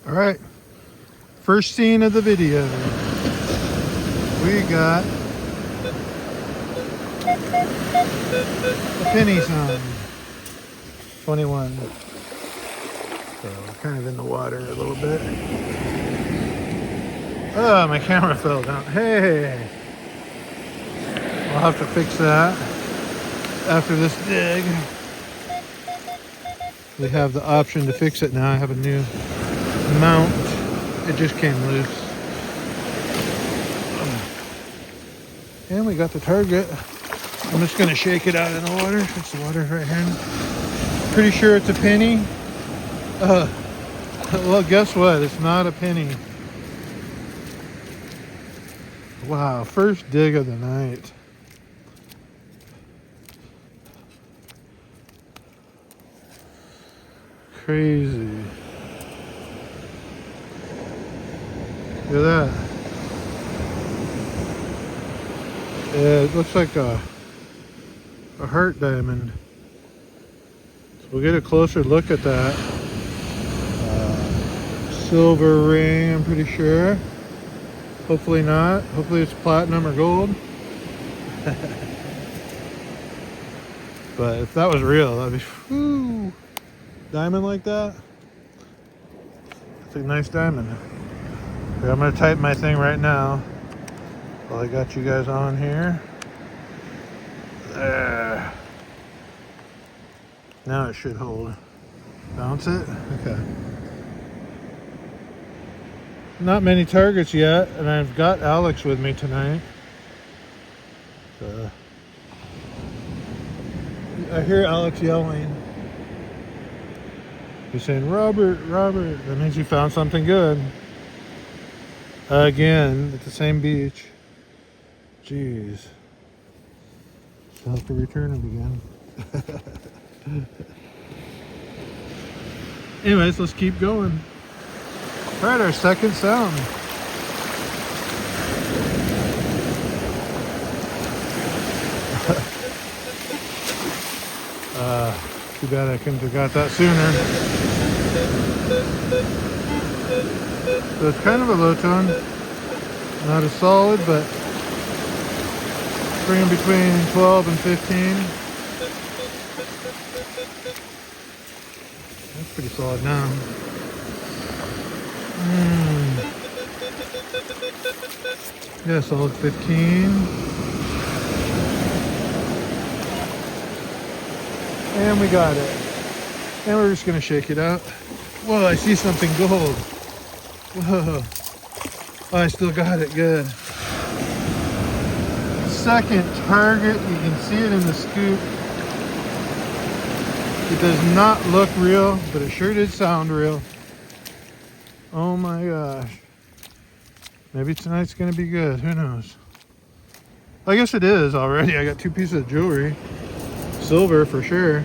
All right, first scene of the video. We got a penny sign, 21. So we're kind of in the water a little bit. Oh, my camera fell down. Hey, I'll have to fix that after this dig. We have the option to fix it now. I have a new mount. It just came loose. And we got the target. I'm just gonna shake it out in the water. It's the water right here. Pretty sure it's a penny. Well, guess what? It's not a penny. Wow, first dig of the night. Crazy. Look at that. Yeah, it looks like a heart diamond. So we'll get a closer look at that. Silver ring, I'm pretty sure. Hopefully not. Hopefully it's platinum or gold. But if that was real, that'd be whoo, diamond like that. It's a nice diamond. Okay, I'm gonna type my thing right now. Well, I got you guys on here. There. Now it should hold. Bounce it? Okay. Not many targets yet, and I've got Alex with me tonight. So I hear Alex yelling. He's saying, Robert, Robert. That means you found something good. Again, at the same beach. Jeez. I'll have to return it again. Anyways, let's keep going. All right, our second sound. Too bad I couldn't have got that sooner. So it's kind of a low tone. Not as solid, but bringing between 12 and 15. That's pretty solid now. Yeah, solid 15. And we got it. And we're just gonna shake it out. Whoa, I see something gold. Whoa. Oh, I still got it, good. Second target, you can see it in the scoop. It does not look real, but it sure did sound real. Oh my gosh. Maybe tonight's gonna be good, who knows? I guess it is already. I got 2 pieces of jewelry. Silver for sure.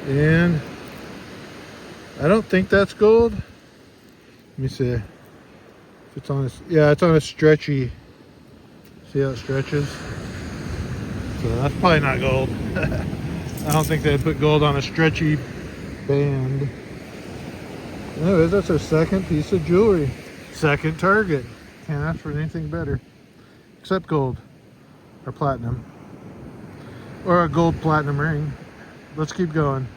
And I don't think that's gold. Let me see. If it's on a, yeah, it's on a stretchy. See how it stretches? So that's probably not gold. I don't think they'd put gold on a stretchy band. Anyways, that's our second piece of jewelry. Second target. Can't ask for anything better. Except gold. Or platinum. Or a gold platinum ring. Let's keep going.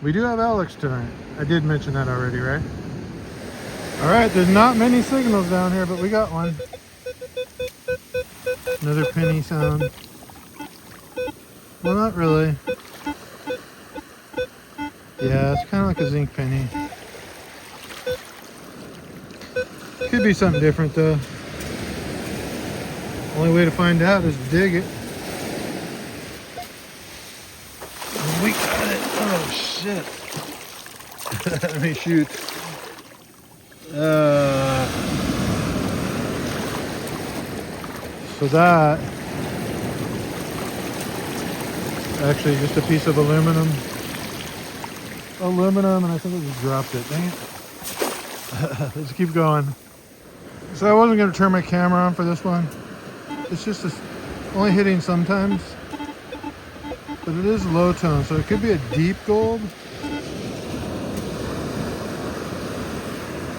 We do have Alex tonight. I did mention that already, right? Alright, there's not many signals down here, but we got one. Another penny sound. Well, not really. Yeah, it's kind of like a zinc penny. Could be something different though. Only way to find out is to dig it. Oh, we got it. Oh shit. Let me shoot. So that actually just a piece of aluminum, and I think I just dropped it. Dang it. Let's keep going. So I wasn't going to turn my camera on for this one. It's just only hitting sometimes, but it is low tone, so it could be a deep gold.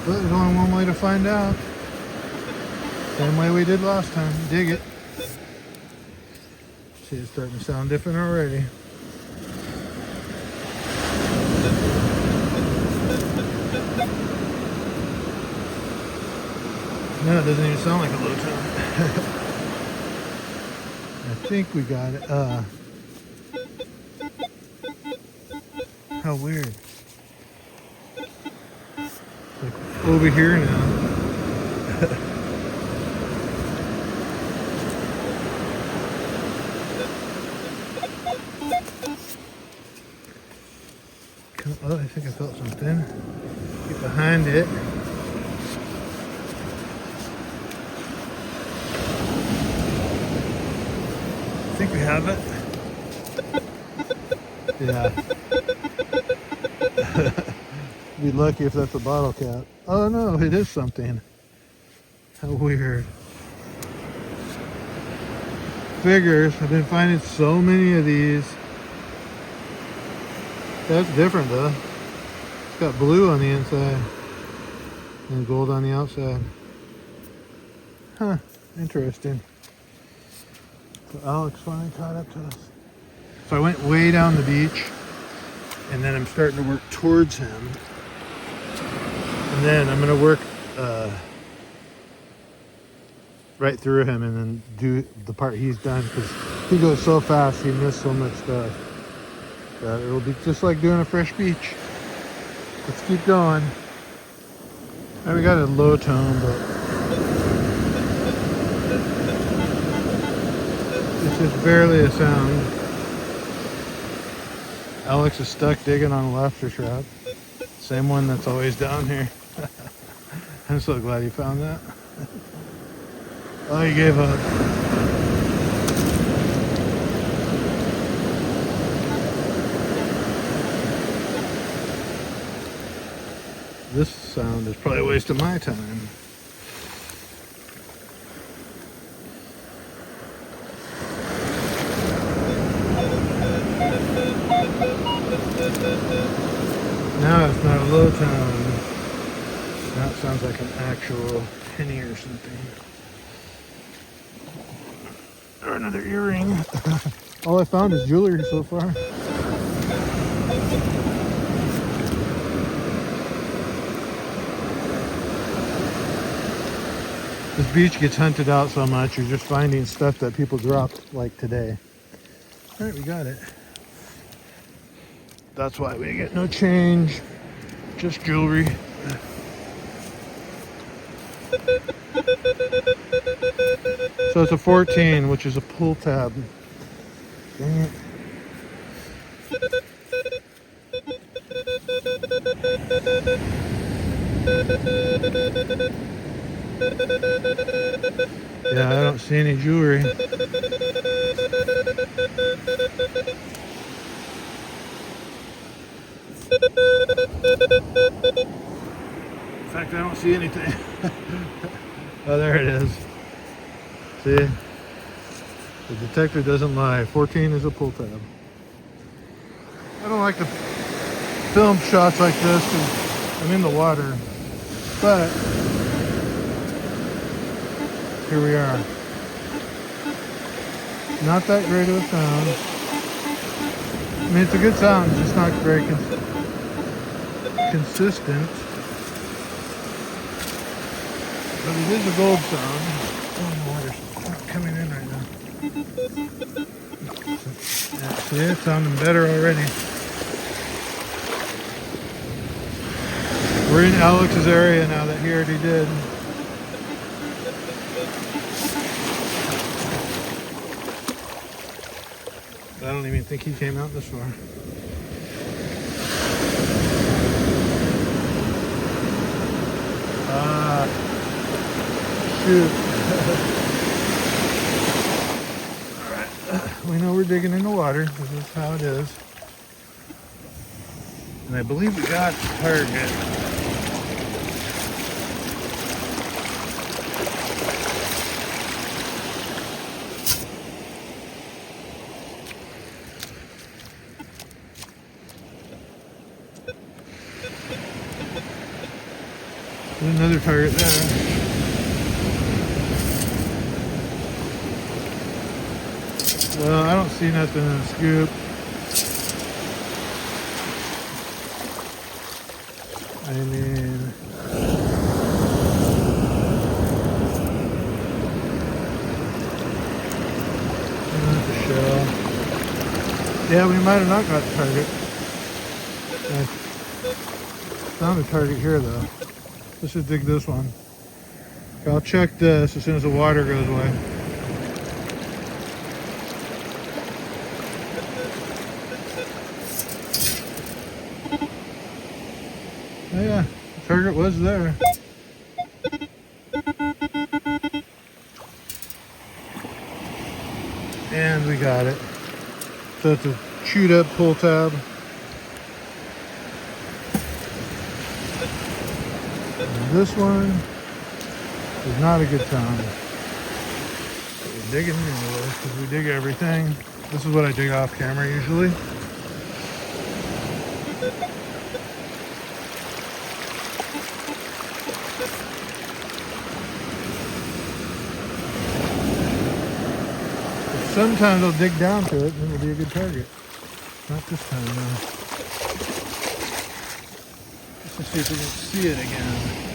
But there's only one way to find out. Same way we did last time. Dig it. See, it's starting to sound different already. No, it doesn't even sound like a low tone. I think we got it. How weird. Like over here now. Oh, I think I felt something. Get behind it. I think we have it. Yeah. Be lucky if that's a bottle cap. Oh no, it is something. How weird. Figures. I've been finding so many of these. That's different though. It's got blue on the inside and gold on the outside. Huh, interesting. So Alex finally caught up to us. So I went way down the beach and then I'm starting to work towards him. And then I'm gonna work right through him and then do the part he's done because he goes so fast, he missed so much stuff. It'll be just like doing a fresh beach. Let's keep going. Now we got a low tone, but it's just barely a sound. Alex is stuck digging on a lobster trap. Same one that's always down here. I'm so glad he found that. Oh, he gave up. This sound is probably a waste of my time. Now it's not a low tone. Now it sounds like an actual penny or something. Or another earring. All I found is jewelry so far. This beach gets hunted out so much, you're just finding stuff that people dropped like today. All right, we got it. That's why we get no change, just jewelry. So it's a 14, which is a pull tab. Dang it. Yeah, I don't see any jewelry. In fact, I don't see anything. Oh, there it is. See? The detector doesn't lie. 14 is a pull tab. I don't like to film shots like this because I'm in the water. But here we are. Not that great of a sound. I mean, it's a good sound, it's just not very consistent. But it is a gold sound. Oh, the water's not coming in right now. Yeah, see, it's sounding better already. We're in Alex's area now that he already did. I don't even think he came out this far. Ah, shoot. Alright, we know we're digging in the water. This is how it is. And I believe we got the target. There's another target there. Well, I don't see nothing in the scoop. I mean, that's a shell. Yeah, we might have not got the target. I found a target here though. Let's just dig this one. I'll check this as soon as the water goes away. Oh yeah, the target was there. And we got it. So it's a chewed up pull tab. And this one is not a good time. But we're digging anyway, because we dig everything. This is what I dig off camera usually. Sometimes I'll dig down to it and it'll be a good target. Not this time though. Let's see if we can see it again.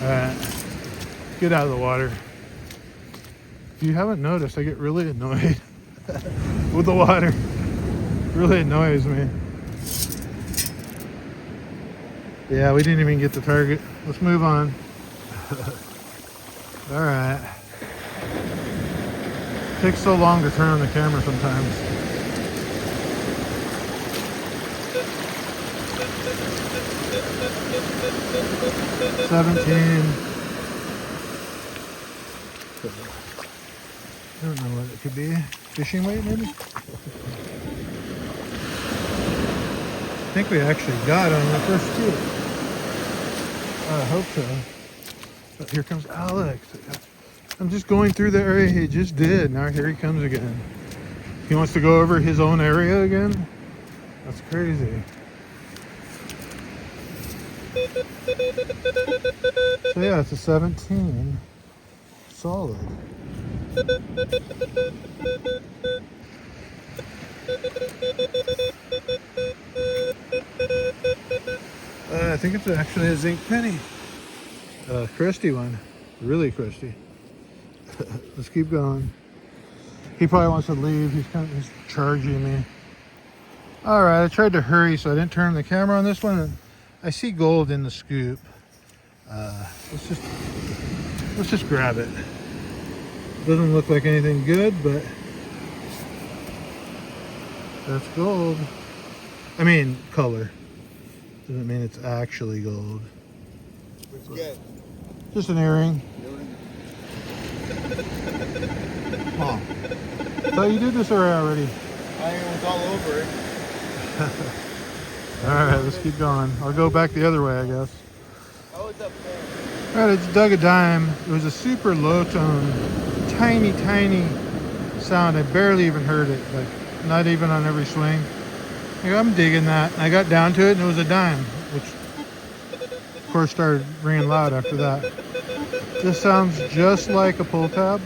Alright, get out of the water. If you haven't noticed, I get really annoyed with the water. It really annoys me. Yeah, we didn't even get the target. Let's move on. All right. Takes so long to turn on the camera sometimes. $17. I don't know what it could be. Fishing weight, maybe? I think we actually got on the first two. I hope so. But here comes Alex. I'm just going through the area he just did. Now here he comes again. He wants to go over his own area again? That's crazy. So yeah, it's a 17. Solid. I think it's actually a zinc penny. Crusty one. Really crusty. Let's keep going. He probably wants to leave. He's charging me. Alright, I tried to hurry so I didn't turn the camera on this one. I see gold in the scoop. Let's just grab it. Doesn't look like anything good, but that's gold. I mean, color. Doesn't mean it's actually gold. What'd you get? Just an earring. Oh. I thought you did this already. Iron was all over it. Alright, let's keep going. I'll go back the other way, I guess. How was up there? Alright, I just dug a dime. It was a super low tone, tiny, tiny sound. I barely even heard it, like not even on every swing. Like, I'm digging that. I got down to it and it was a dime, which of course started ringing loud after that. This sounds just like a pull tab,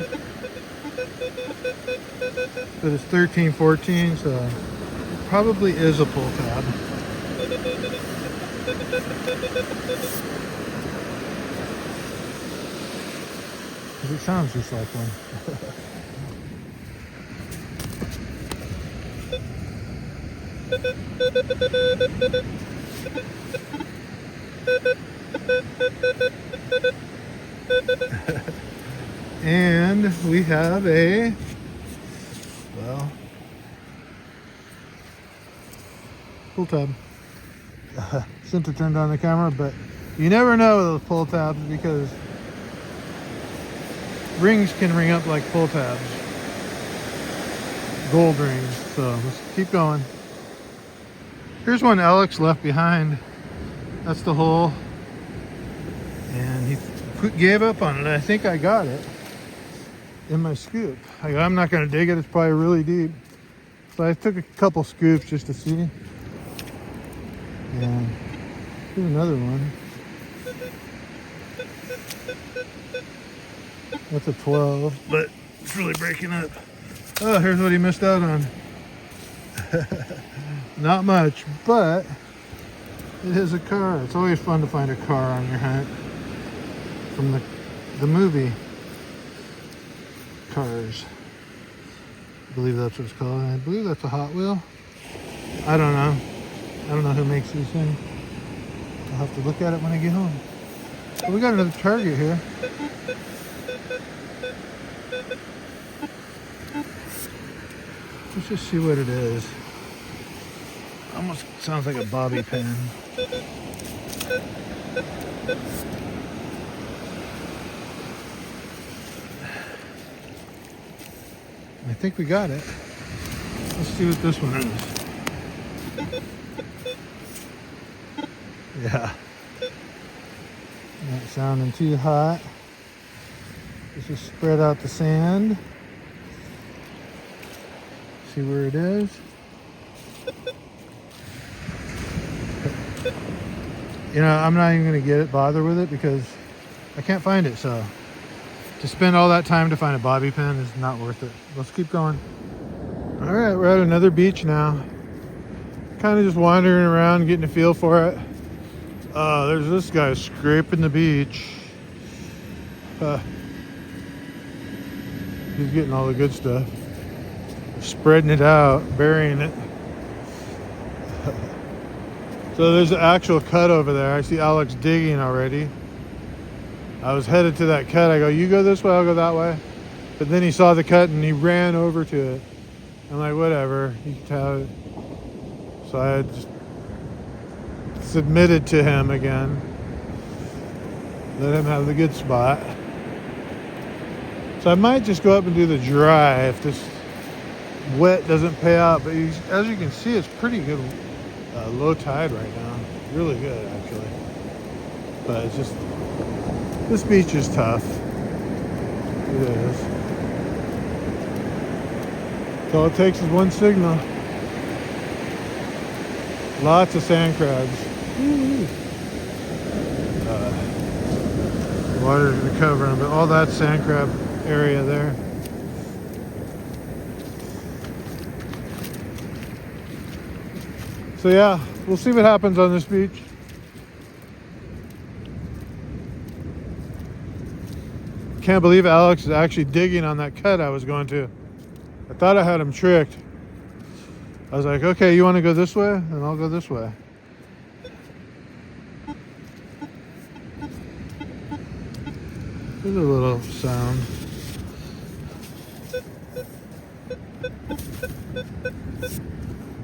but it's 1314, so it probably is a pull tab. Because it sounds just like one. And we have a, well, pull tab. Shouldn't have turned on the camera, but you never know with those pull tabs because rings can ring up like pull tabs. Gold rings. So let's keep going. Here's one Alex left behind. That's the hole. And he gave up on it. I think I got it in my scoop. I'm not going to dig it. It's probably really deep. So I took a couple scoops just to see. And here's another one. That's a 12, but it's really breaking up. Oh, here's what he missed out on. Not much, but it is a car. It's always fun to find a car on your hunt from the movie Cars. I believe that's what it's called. And I believe that's a Hot Wheel. I don't know. I don't know who makes these things. I'll have to look at it when I get home. But we got another target here. Let's just see what it is. Almost sounds like a bobby pin. I think we got it. Let's see what this one is. Yeah. Not sounding too hot. Let's just spread out the sand. See where it is. You know, I'm not even gonna bother with it because I can't find it, so to spend all that time to find a bobby pin is not worth it. Let's keep going. All right, we're at another beach now. Kind of just wandering around, getting a feel for it. There's this guy scraping the beach. He's getting all the good stuff. Spreading it out, burying it. So there's an actual cut over there. I see Alex digging already. I was headed to that cut. I go, you go this way, I'll go that way. But then he saw the cut and he ran over to it. I'm like, whatever, you can tell it. So I just submitted to him again. Let him have the good spot. So I might just go up and do the dry if this wet doesn't pay out. But as you can see, it's pretty good low tide right now. Really good, actually. But it's just, this beach is tough. It is. So all it takes is one signal. Lots of sand crabs. Water's gonna cover them, but all that sand crab area there. So yeah, we'll see what happens on this beach. Can't believe Alex is actually digging on that cut I was going to. I thought I had him tricked. I was like, okay, you want to go this way? Then I'll go this way. There's a little sound.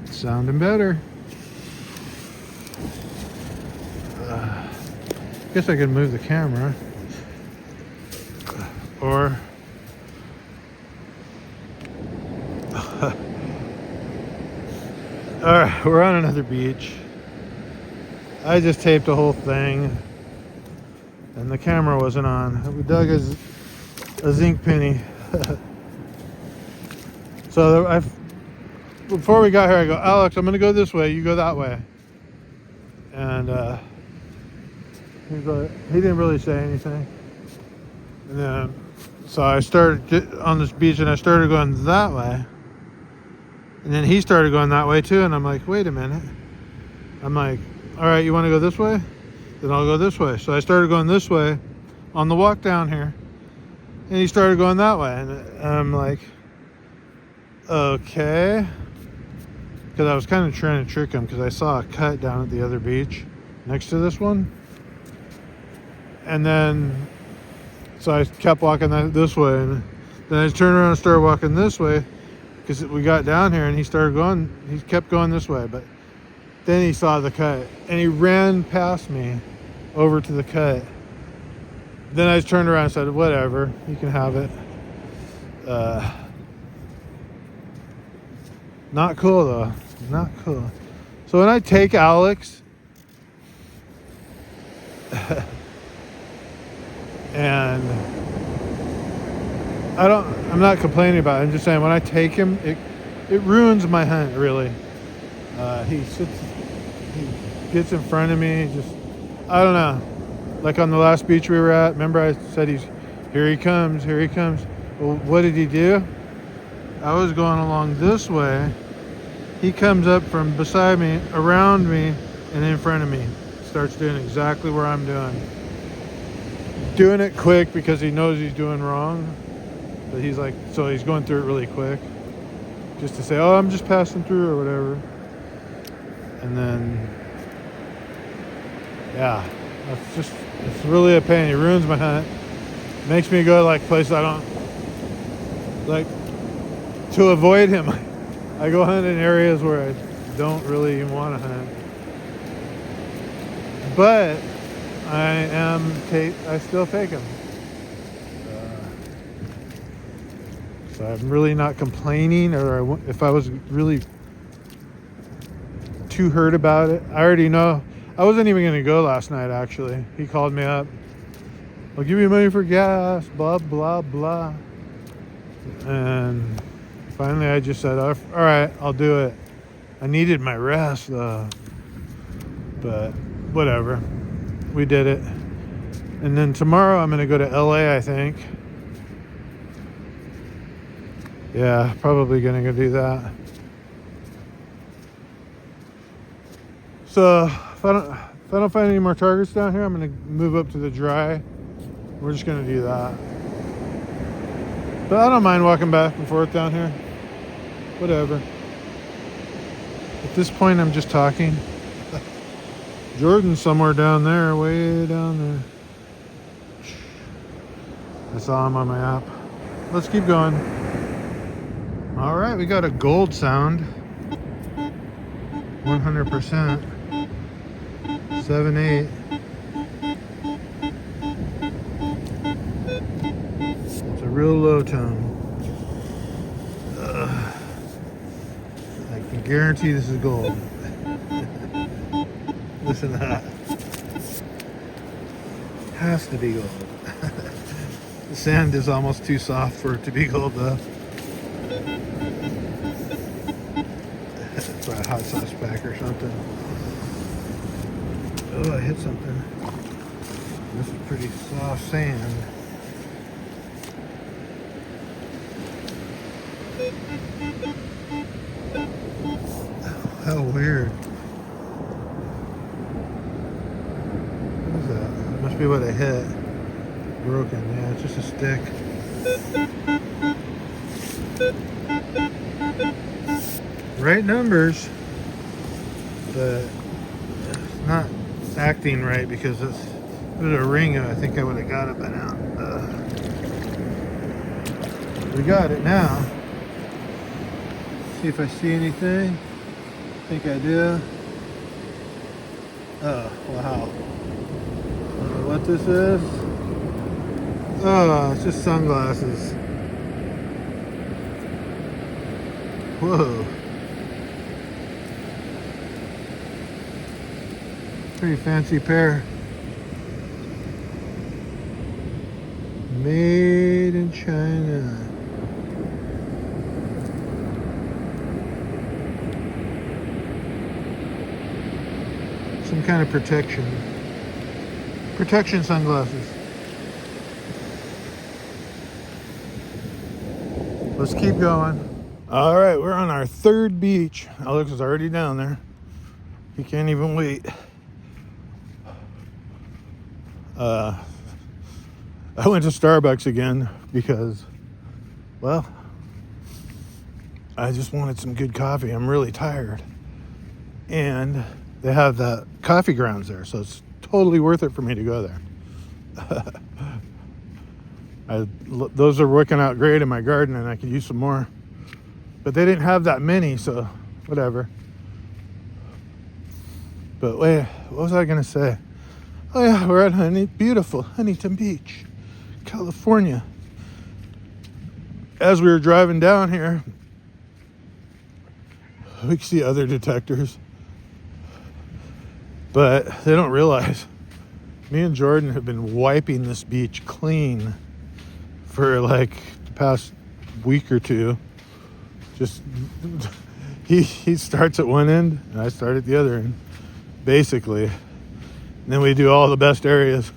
Sounding better. Guess I could move the camera. Or all right, we're on another beach. I just taped the whole thing and the camera wasn't on. We dug a zinc penny. So before we got here, I go, Alex, I'm gonna go this way, you go that way. And he didn't really say anything. And then, so I started on this beach and I started going that way. And then he started going that way too. And I'm like, wait a minute. I'm like, all right, you want to go this way? Then I'll go this way. So I started going this way on the walk down here. And he started going that way. And I'm like, okay. Because I was kind of trying to trick him because I saw a cut down at the other beach next to this one. And then, so I kept walking this way. And then I turned around and started walking this way. Because we got down here and he kept going this way, but then he saw the cut and he ran past me over to the cut. Then I turned around and said, whatever, you can have it. Not cool though, not cool. So when I take Alex and I'm not complaining about it. I'm just saying when I take him, it ruins my hunt, really. He gets in front of me, just, I don't know. Like on the last beach we were at, remember I said here he comes. Well, what did he do? I was going along this way. He comes up from beside me, around me, and in front of me. Starts doing exactly where I'm doing. Doing it quick because he knows he's doing wrong. But he's like, so he's going through it really quick. Just to say, oh, I'm just passing through or whatever. And then, yeah, it's really a pain. He ruins my hunt. Makes me go like places I don't, like, to avoid him. I go hunt in areas where I don't really even want to hunt. But I still take him. So I'm really not complaining, or if I was really too hurt about it. I already know. I wasn't even going to go last night, actually. He called me up. I'll give you money for gas, blah, blah, blah. And finally I just said, all right, I'll do it. I needed my rest, though. But whatever. We did it. And then tomorrow I'm going to go to LA, I think. Yeah, probably going to go do that. So if I don't find any more targets down here, I'm going to move up to the dry. We're just going to do that. But I don't mind walking back and forth down here. Whatever. At this point, I'm just talking. Jordan's somewhere down there, way down there. I saw him on my app. Let's keep going. All right, we got a gold sound. 100%. 7/8. It's a real low tone. I can guarantee this is gold. Listen to that. Has to be gold. The sand is almost too soft for it to be gold, though. It's a hot sauce pack or something. Oh, I hit something. This is pretty soft sand. How weird. What is that? It must be what I hit. Broken. Yeah, it's just a stick. Right numbers, but it's not acting right because it's a ring. I think I would have got it by now. We got it now. See if I see anything. I think I do. Oh, wow. I don't know what this is. Oh, it's just sunglasses. Whoa. Pretty fancy pair. Made in China. Some kind of protection. Protection sunglasses. Let's keep going. All right, we're on our third beach. Alex is already down there. He can't even wait. I went to Starbucks again because, well, I just wanted some good coffee. I'm really tired. And they have the coffee grounds there, so it's totally worth it for me to go there. Those are working out great in my garden, and I could use some more. But they didn't have that many, so whatever. But wait, what was I going to say? Oh yeah, we're at beautiful Huntington Beach, California. As we were driving down here, we could see other detectors. But they don't realize me and Jordan have been wiping this beach clean for like the past week or two. Just he starts at one end and I start at the other end, basically. And then we do all the best areas.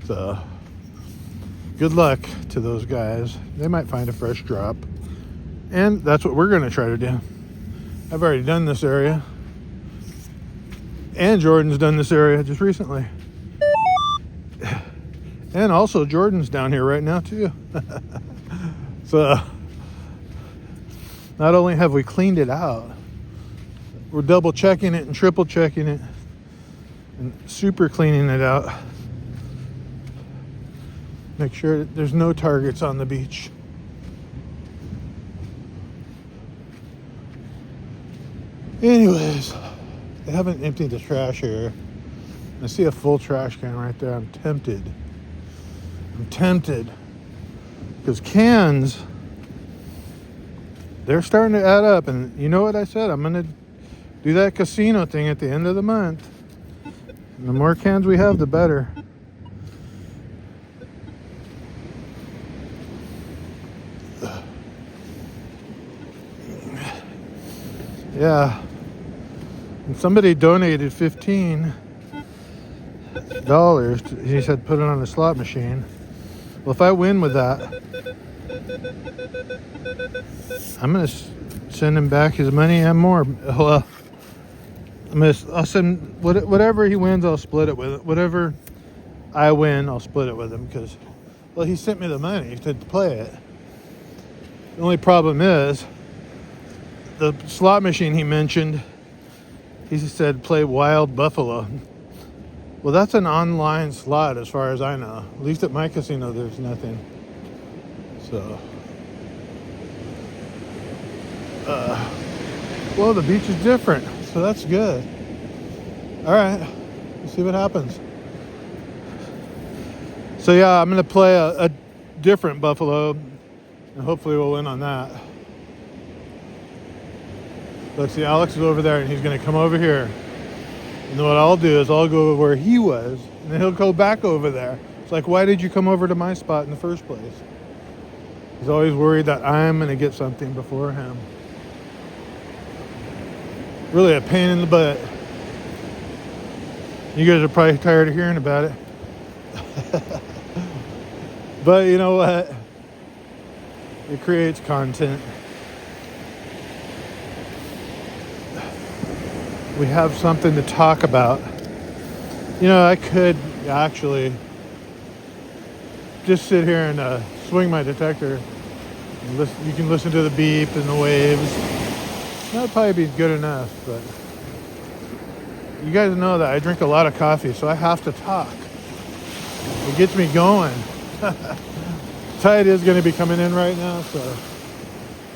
So good luck to those guys. They might find a fresh drop. And that's what we're going to try to do. I've already done this area. And Jordan's done this area just recently. And also Jordan's down here right now too. So not only have we cleaned it out, we're double checking it and triple checking it and super cleaning it out. Make sure that there's no targets on the beach. Anyways, I haven't emptied the trash here. I see a full trash can right there. I'm tempted. Because cans, they're starting to add up. And you know what I said? I'm going to do that casino thing at the end of the month. And the more cans we have, the better. Yeah. And somebody donated $15. He said put it on a slot machine. Well, if I win with that, I'm gonna send him back his money and more. Well, I'll send whatever he wins. I'll split it with it. Whatever I win, I'll split it with him because, well, he sent me the money to play it. The only problem is the slot machine he mentioned. He said play Wild Buffalo. Well, that's an online slot as far as I know. At least at my casino, there's nothing. So, well, the beach is different, so that's good. All right, let's see what happens. So yeah, I'm gonna play a different Buffalo, and hopefully we'll win on that. Let's see, Alex is over there, and he's gonna come over here. And then what I'll do is I'll go where he was, and then he'll go back over there. It's like, why did you come over to my spot in the first place? He's always worried that I'm going to get something before him. Really a pain in the butt. You guys are probably tired of hearing about it. But you know what? It creates content. We have something to talk about. You know, I could actually just sit here and swing my detector. And listen, you can listen to the beep and the waves. That would probably be good enough, but you guys know that I drink a lot of coffee, so I have to talk. It gets me going. Tide is going to be coming in right now, so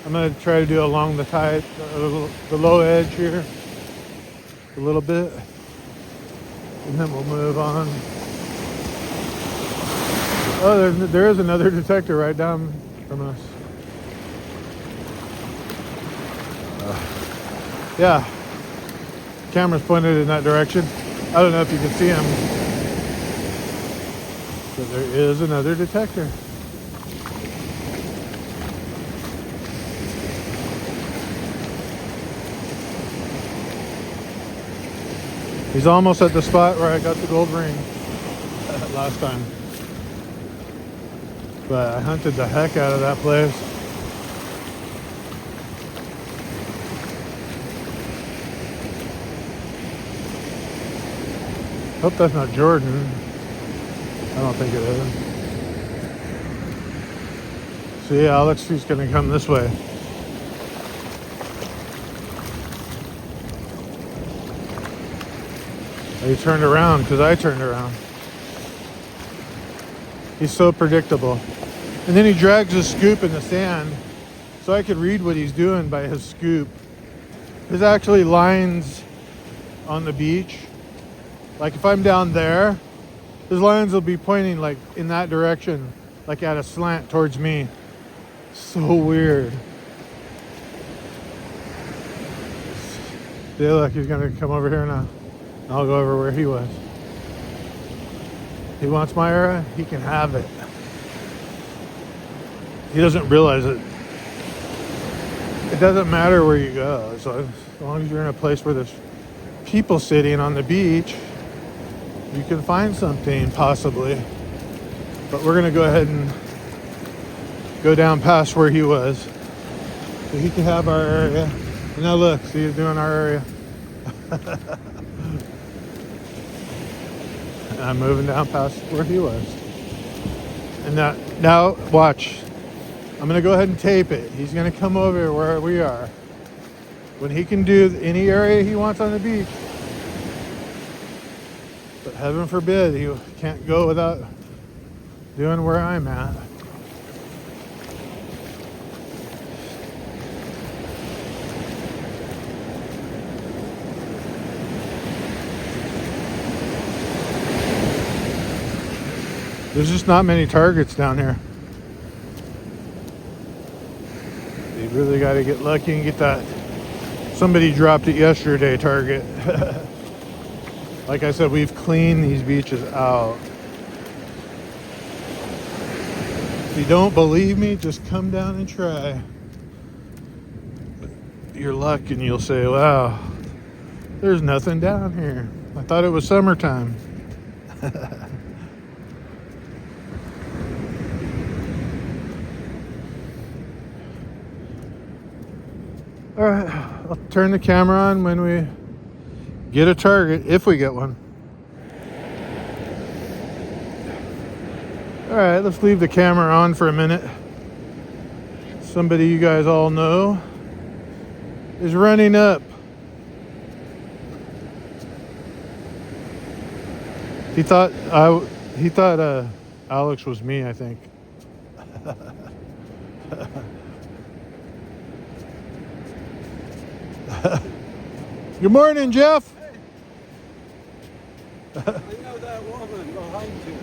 I'm going to try to do along the tide, the low edge here. A little bit, and then we'll move on. Oh, there is another detector right down from us. Yeah, camera's pointed in that direction. I don't know if you can see him, but there is another detector. He's almost at the spot where I got the gold ring last time. But I hunted the heck out of that place. Hope that's not Jordan. I don't think it is. So yeah, Alex is gonna come this way. He turned around because I turned around. He's so predictable. And then he drags his scoop in the sand so I could read what he's doing by his scoop. There's actually lines on the beach. Like if I'm down there, his lines will be pointing like in that direction, like at a slant towards me. So weird. See, look, he's gonna come over here now. I'll go over where he was. He wants my area, he can have it. He doesn't realize it. it doesn't matter where you go. So as long as you're in a place where there's people sitting on the beach, you can find something possibly. But we're gonna go ahead and go down past where he was, so he can have our area. And now look, see, he's doing our area. And I'm moving down past where he was. And now watch. I'm gonna go ahead and tape it. He's gonna come over where we are. When he can do any area he wants on the beach. But heaven forbid he can't go without doing where I'm at. There's just not many targets down here. You really got to get lucky and get that. Somebody dropped it yesterday, target. Like I said, we've cleaned these beaches out. If you don't believe me, just come down and try. Your luck and you'll say, wow, there's nothing down here. I thought it was summertime. All right, I'll turn the camera on when we get a target, if we get one. All right, let's leave the camera on for a minute. Somebody you guys all know is running up. He thought Alex was me, I think. Good morning, Jeff. I know that woman behind you.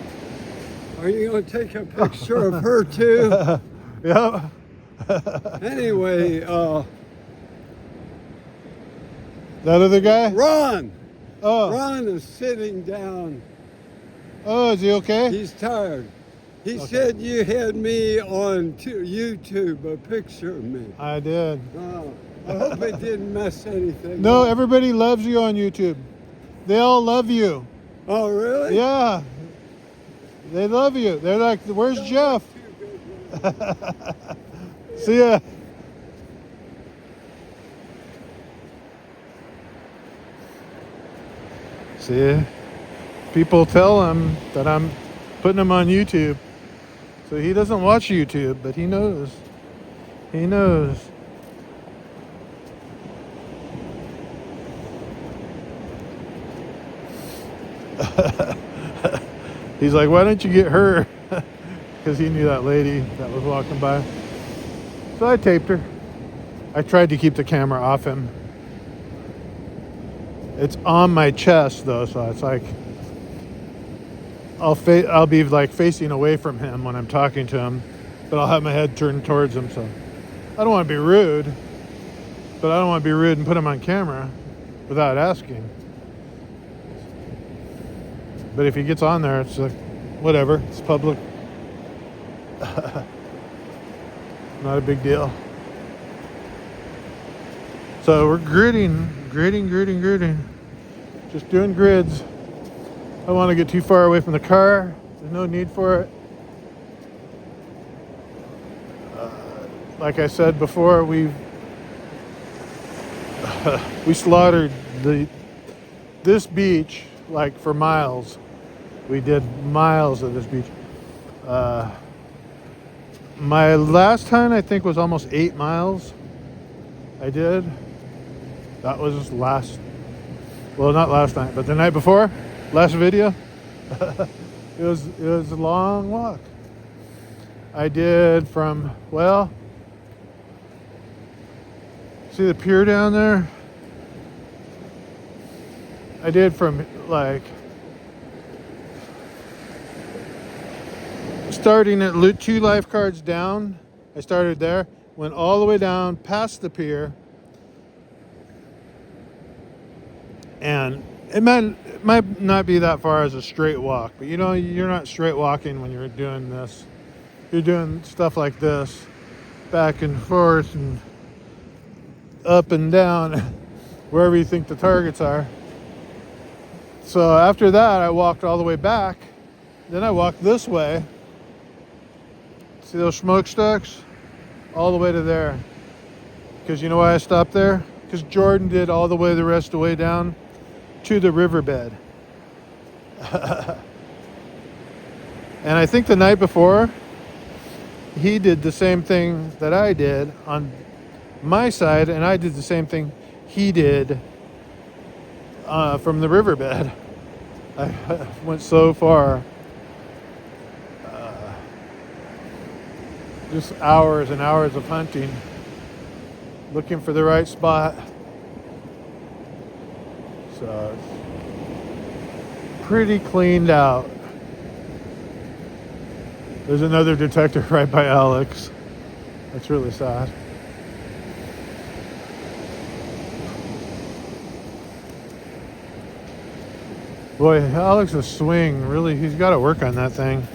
Are you going to take a picture of her too? Yeah. Anyway, That other guy? Ron! Oh. Ron is sitting down. Oh, is he okay? He's tired. He Okay. said you had me on YouTube, a picture of me. I did. I hope it didn't mess anything No, up. everybody loves you on YouTube. They all love you. Oh, really? Yeah. They love you. They're like, where's Jeff? See ya. See, people tell him that I'm putting him on YouTube. So he doesn't watch YouTube, but he knows. He knows. He's like, why don't you get her? Because he knew that lady that was walking by. So I taped her. I tried to keep the camera off him. It's on my chest though, so it's like I'll be like facing away from him when I'm talking to him, but I'll have my head turned towards him. So I don't want to be rude, but I don't want to be rude and put him on camera without asking. But if he gets on there, it's like, whatever, it's public. Not a big deal. So we're gridding. Just doing grids. I don't want to get too far away from the car. There's no need for it. Like I said before, we slaughtered this beach like for miles. We did miles of this beach. My last time I think was almost 8 miles. I did. That was not last night, but the night before, last video. it was a long walk. I did from, well, see the pier down there? I did from like starting at 2 lifeguards down. I started there, went all the way down past the pier, and it might not be that far as a straight walk, but you know, you're not straight walking when you're doing this. You're doing stuff like this, back and forth, and up and down wherever you think the targets are. So after that, I walked all the way back. Then I walked this way. See those smokestacks? All the way to there. Because you know why I stopped there? Because Jordan did all the way the rest of the way down to the riverbed. And I think the night before, he did the same thing that I did on my side, and I did the same thing he did from the riverbed. I went so far. Just hours and hours of hunting, looking for the right spot. So it's pretty cleaned out. There's another detector right by Alex. That's really sad. Boy, Alex's swing, really, he's got to work on that thing.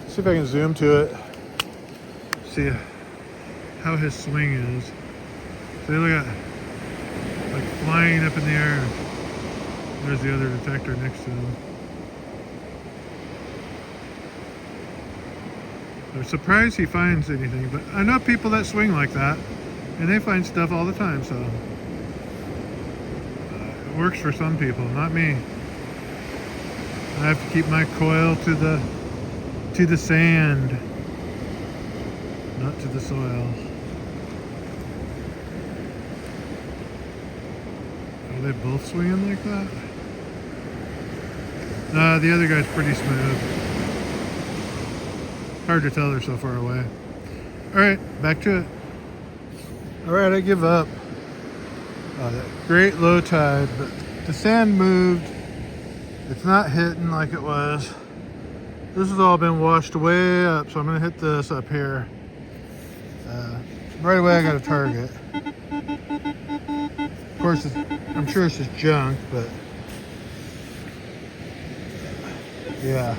See if I can zoom to it. See how his swing is. See, look at, like, flying up in the air. There's the other detector next to him. I'm surprised he finds anything, but I know people that swing like that, and they find stuff all the time, so it works for some people, not me. I have to keep my coil to the sand, not to the soil. Are they both swinging like that? The other guy's pretty smooth. Hard to tell they're so far away. Alright, back to it. Alright, I give up. Great low tide, but the sand moved. It's not hitting like it was. This has all been washed way up, so I'm going to hit this up here. Right away I got a target. Of course, I'm sure it's just junk, but yeah,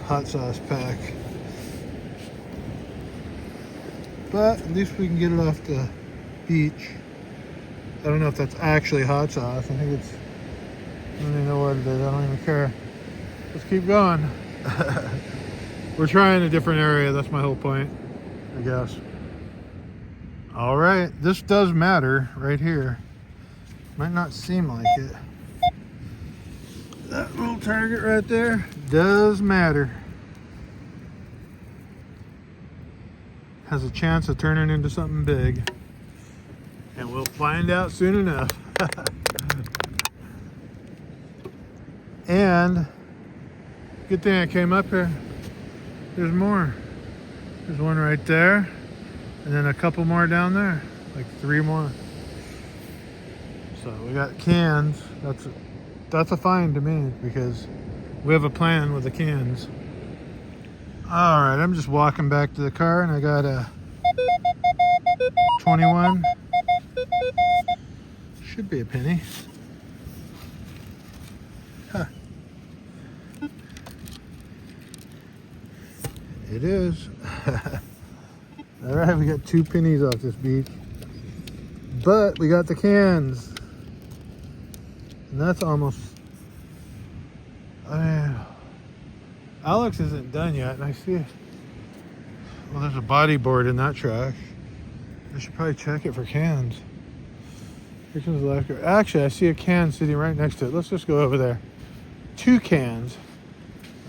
hot sauce pack. But at least we can get it off the beach. I don't know if that's actually hot sauce. I think it's, I don't even know what it is. I don't even care. Let's keep going. We're trying a different area. That's my whole point, I guess. All right, this does matter right here. Might not seem like it. That little target right there does matter. Has a chance of turning into something big. And we'll find out soon enough. And good thing I came up here. There's more. There's one right there. And then a couple more down there. Like 3 more. So we got cans. That's a find to me because we have a plan with the cans. Alright, I'm just walking back to the car and I got a 21. Should be a penny. Huh. It is. Alright, we got 2 pennies off this beach. But we got the cans. And that's almost... Alex isn't done yet, and I see... Well, there's a body board in that trash. I should probably check it for cans. Here comes the lifeguard. Actually, I see a can sitting right next to it. Let's just go over there. 2 cans.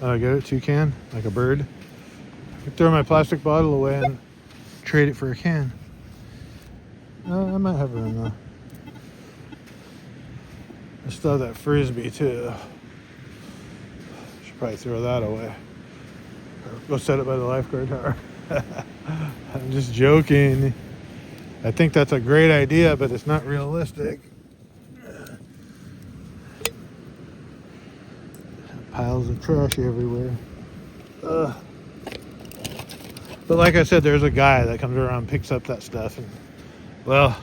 Oh, I get it? 2 can? Like a bird. I could throw my plastic bottle away and trade it for a can. I might have room though. I still have that frisbee too. Should probably throw that away. Or go set it by the lifeguard tower. I'm just joking. I think that's a great idea, but it's not realistic. Piles of trash everywhere. But like I said, there's a guy that comes around and picks up that stuff and, well,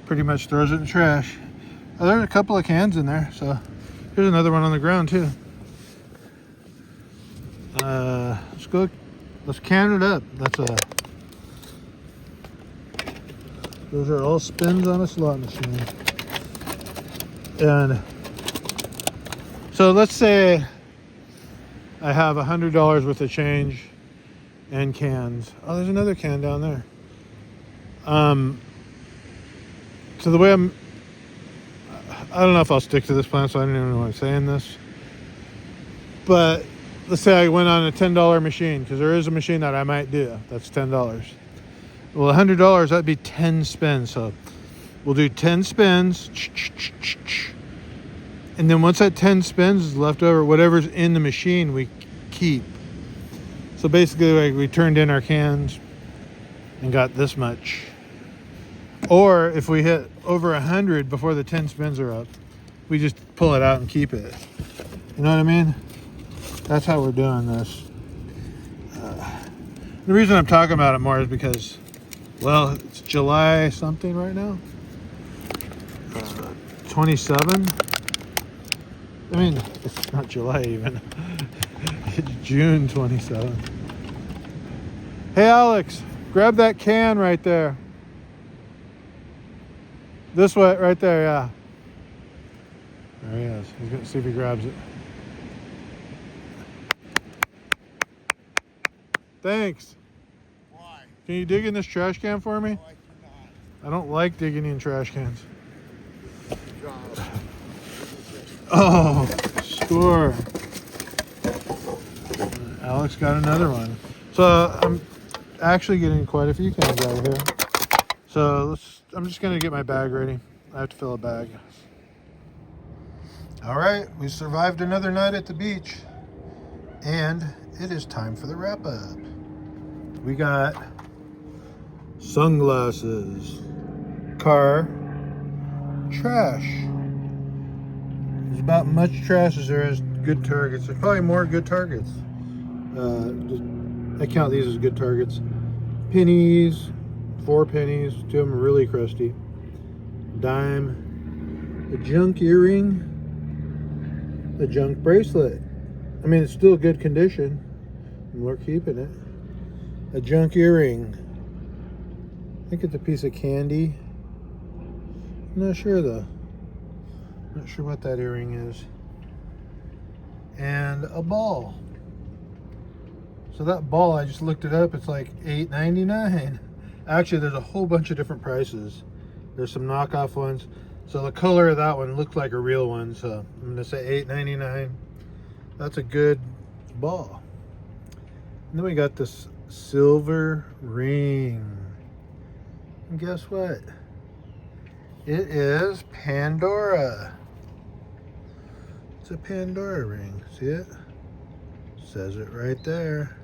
pretty much throws it in the trash. Oh, there's a couple of cans in there, so here's another one on the ground too. Let's can it up. Let's Those are all spins on a slot machine. And so let's say I have $100 worth of change and cans. Oh, there's another can down there. So the way I don't know if I'll stick to this plan, so I don't even know why I'm saying this. But let's say I went on a $10 machine, because there is a machine that I might do that's $10. Well, $100, that'd be 10 spins. So we'll do 10 spins. And then once that 10 spins is left over, whatever's in the machine, we keep. So basically, like, we turned in our cans and got this much. Or if we hit over 100 before the 10 spins are up, we just pull it out and keep it. You know what I mean? That's how we're doing this. The reason I'm talking about it more is because, well, it's July something right now. 27. I mean, it's not July even. It's June 27. Hey, Alex, grab that can right there. This way, right there, yeah. There he is. He's gonna see if he grabs it. Thanks. Why? Can you dig in this trash can for me? No, I cannot. I don't like digging in trash cans. Drop. Oh, score. Alex got another one. So I'm actually getting quite a few cans out of here. So I'm just gonna get my bag ready. I have to fill a bag. All right, we survived another night at the beach, and it is time for the wrap up. We got sunglasses, car, trash. There's about much trash as there is good targets. There's probably more good targets. I count these as good targets. Pennies, 4 pennies, 2 of them are really crusty. Dime, a junk earring, a junk bracelet. I mean, it's still good condition, and we're keeping it. A junk earring. I think it's a piece of candy. I'm not sure though. Not sure what that earring is. And a ball. So that ball, I just looked it up, it's like $8.99. Actually, there's a whole bunch of different prices. There's some knockoff ones. So the color of that one looked like a real one, so I'm gonna say $8.99. That's a good ball. And then we got this silver ring. And guess what? It is Pandora. It's a Pandora ring. See it? Says it right there.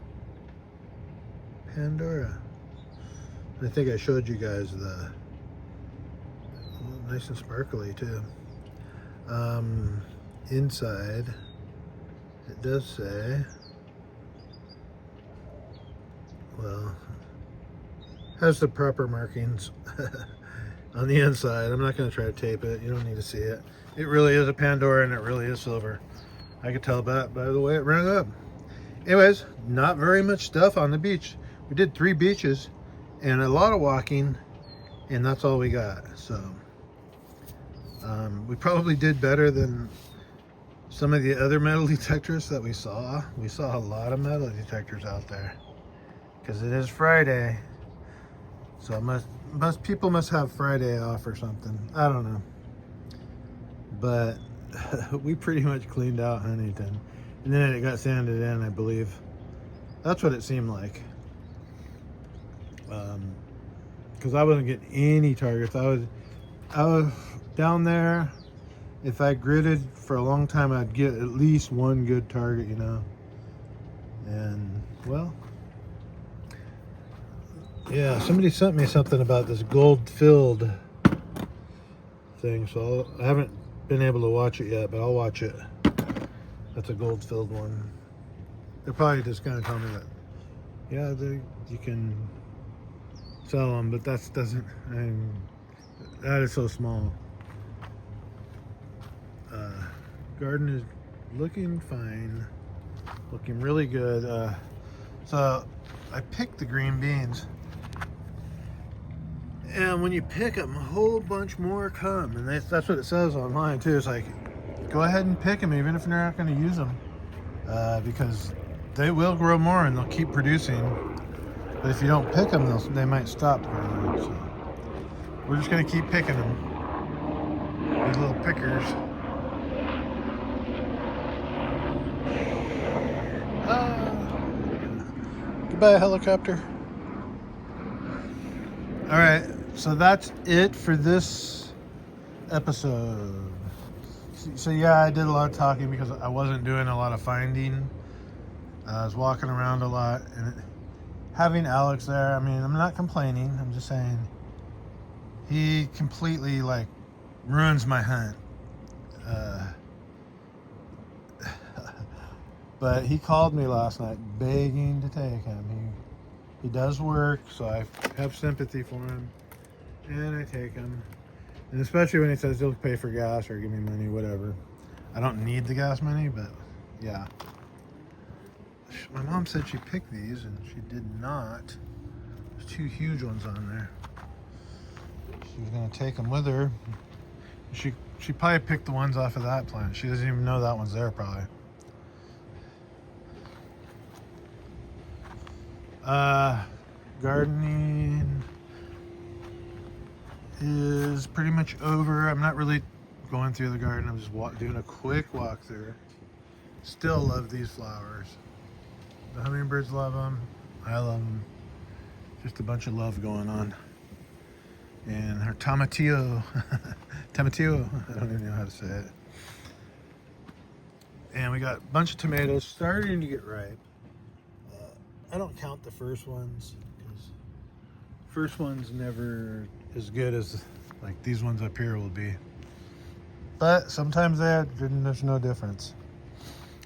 Pandora. I think I showed you guys the nice and sparkly too. Inside it does say, well, has the proper markings on the inside. I'm not going to try to tape it. You don't need to see it. It really is a Pandora, and it really is silver. I could tell that by the way it rang up. Anyways, not very much stuff on the beach. We did 3 beaches and a lot of walking, and that's all we got. So we probably did better than some of the other metal detectors that we saw. We saw a lot of metal detectors out there because it is Friday. So most people must have Friday off or something. I don't know. But we pretty much cleaned out Huntington. And then it got sanded in, I believe. That's what it seemed like. Because I wasn't getting any targets. I was down there. If I gridded for a long time, I'd get at least one good target, you know. And, well, yeah, somebody sent me something about this gold-filled thing, so I haven't been able to watch it yet, but I'll watch it. That's a gold-filled one. They're probably just going to tell me that, yeah, you can sell them, but that doesn't, that is so small. Garden is looking fine, looking really good. So I picked the green beans, And when you pick them, a whole bunch more come. And that's what it says online too. It's like, go ahead and pick them even if you're not going to use them. Because they will grow more and they'll keep producing. But if you don't pick them, they might stop growing. So we're just going to keep picking them. These little pickers. Goodbye, helicopter. All right, so that's it for this episode. So yeah, I did a lot of talking because I wasn't doing a lot of finding. I was walking around a lot, and having Alex there, I mean, I'm not complaining. I'm just saying he completely like ruins my hunt. But he called me last night begging to take him. He does work, so I have sympathy for him, and I take him. And especially when he says he'll pay for gas or give me money, whatever. I don't need the gas money, but yeah. My mom said she picked these, and she did not. There's 2 huge ones on there. She's gonna take them with her. She probably picked the ones off of that plant. She doesn't even know that one's there, probably. Gardening is pretty much over. I'm not really going through the garden. I'm just doing a quick walk through. Still love these flowers. The hummingbirds love them. I love them. Just a bunch of love going on. And her tomatillo. Tomatillo. I don't even know how to say it. And we got a bunch of tomatoes starting to get ripe. I don't count the first ones because first one's never as good as like these ones up here will be. But sometimes there's no difference.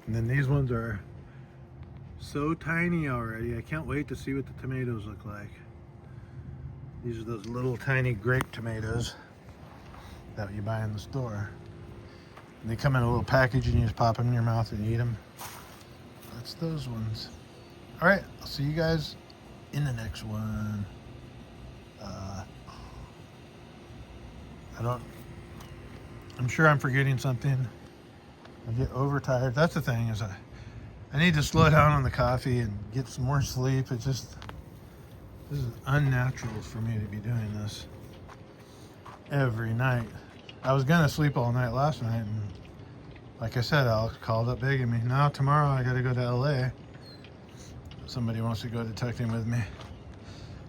And then these ones are so tiny already. I can't wait to see what the tomatoes look like. These are those little tiny grape tomatoes that you buy in the store. And they come in a little package and you just pop them in your mouth and eat them. That's those ones. All right, I'll see you guys in the next one. I'm sure I'm forgetting something. I get overtired. That's the thing is I need to slow down on the coffee and get some more sleep. This is unnatural for me to be doing this every night. I was gonna sleep all night last night, and like I said, Alex called up begging me. Now tomorrow I gotta go to LA. Somebody wants to go detecting with me.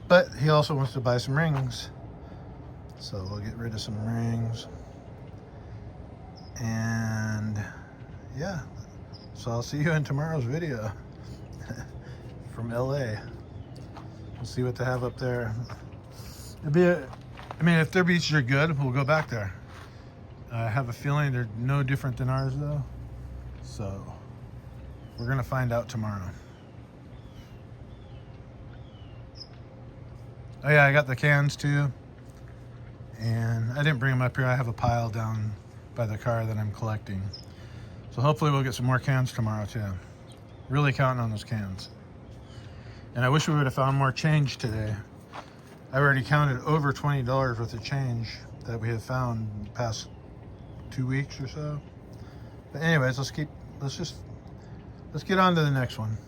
But he also wants to buy some rings. So we'll get rid of some rings. And yeah. So I'll see you in tomorrow's video from LA. We'll see what they have up there. If their beaches are good, we'll go back there. I have a feeling they're no different than ours though. So we're gonna find out tomorrow. Oh yeah, I got the cans too. And I didn't bring them up here. I have a pile down by the car that I'm collecting. So hopefully we'll get some more cans tomorrow too. Really counting on those cans. And I wish we would have found more change today. I already counted over $20 worth of change that we have found in the past 2 weeks or so. But anyways, let's get on to the next one.